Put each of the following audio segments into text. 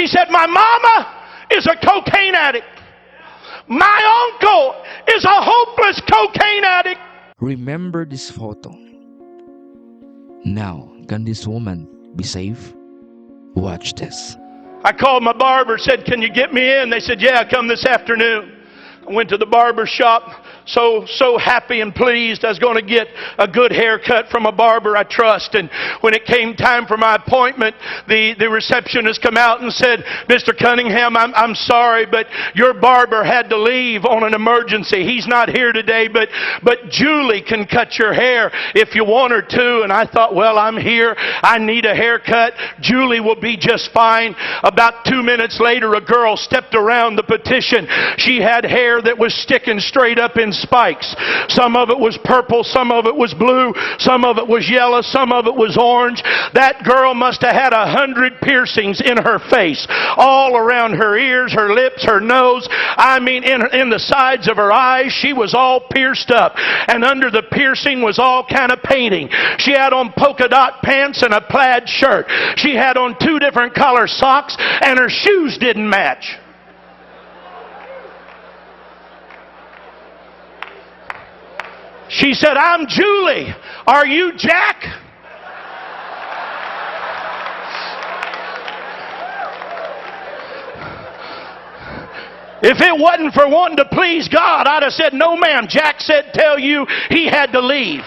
She said, my mama is a cocaine addict. My uncle is a hopeless cocaine addict. Remember this photo. Now, can this woman be saved? Watch this. I called my barber, said, can you get me in? They said, yeah, come this afternoon. I went to the barber shop, so happy and pleased I was going to get a good haircut from a barber I trust. And when it came time for my appointment, the receptionist come out and said, Mr. Cunningham, I'm sorry, but your barber had to leave on an emergency. He's not here today, but Julie can cut your hair if you want her to. And I thought, well, I'm here. I need a haircut. Julie will be just fine. About 2 minutes later, a girl stepped around the petition. She had hair that was sticking straight up in spikes. Some of it was purple, some of it was blue, some of it was yellow, some of it was orange. That girl must have had 100 piercings in her face, all around her ears, her lips, her nose. I mean, in the sides of her eyes, she was all pierced up. And under the piercing was all kind of painting. She had on polka dot pants and a plaid shirt. She had on 2 different color socks, and her shoes didn't match. She said, I'm Julie. Are you Jack? If it wasn't for wanting to please God, I'd have said, no ma'am. Jack said, tell you he had to leave.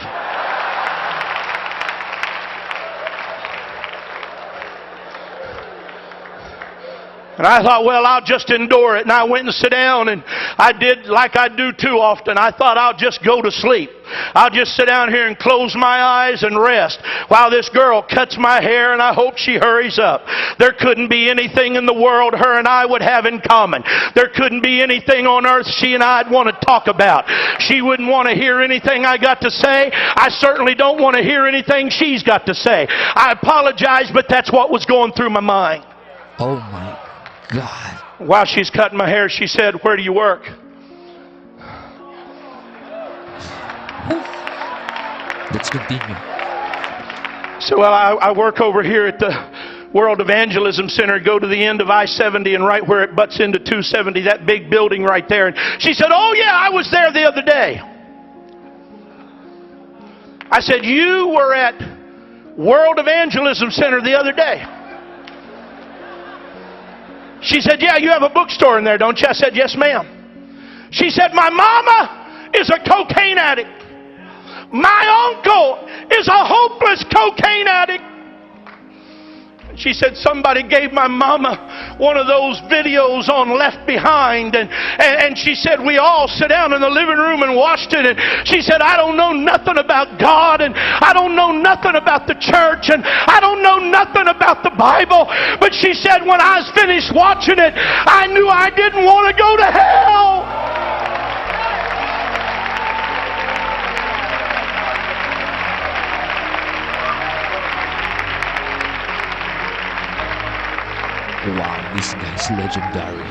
And I thought, well, I'll just endure it. And I went and sat down, and I did like I do too often. I thought I'll just go to sleep. I'll just sit down here and close my eyes and rest while this girl cuts my hair, and I hope she hurries up. There couldn't be anything in the world her and I would have in common. There couldn't be anything on earth she and I'd want to talk about. She wouldn't want to hear anything I got to say. I certainly don't want to hear anything she's got to say. I apologize, but that's what was going through my mind. Oh my God. While she's cutting my hair, she said, where do you work? Let's continue. So, well, I work over here at the World Evangelism Center. Go to the end of I-70 and right where it butts into 270, that big building right there. And she said, oh yeah, I was there the other day. I said, you were at World Evangelism Center the other day? She said, yeah, you have a bookstore in there, don't you? I said, yes, ma'am. She said, my mama is a cocaine addict. My uncle is a hopeless cocaine addict. She said somebody gave my mama one of those videos on Left Behind, and she said we all sat down in the living room and watched it, and she said I don't know nothing about God, and I don't know nothing about the church, and I don't know nothing about the Bible, but she said when I was finished watching it, I knew I didn't want to go to hell. Wow, this guy's legendary.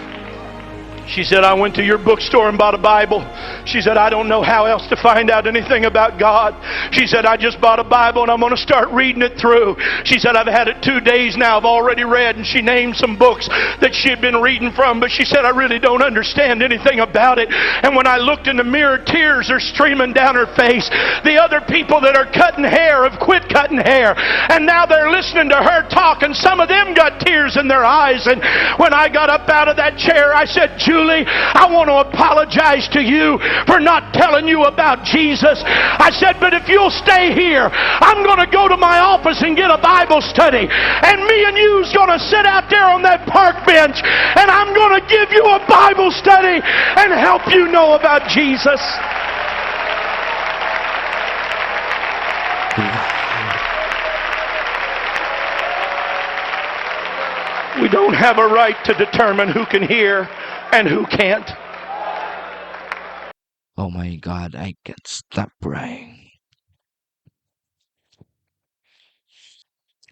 She said, I went to your bookstore and bought a Bible. She said, I don't know how else to find out anything about God. She said, I just bought a Bible and I'm going to start reading it through. She said, I've had it 2 days now. I've already read. And she named some books that she had been reading from. But she said, I really don't understand anything about it. And when I looked in the mirror, tears are streaming down her face. The other people that are cutting hair have quit cutting hair. And now they're listening to her talk. And some of them got tears in their eyes. And when I got up out of that chair, I said, Julie, I want to apologize to you for not telling you about Jesus. I said, but if you'll stay here, I'm going to go to my office and get a Bible study. And me and you's going to sit out there on that park bench, and I'm going to give you a Bible study and help you know about Jesus. We don't have a right to determine who can hear and who can't. Oh my God, I can't stop praying.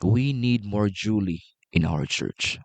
We need more Julie in our church.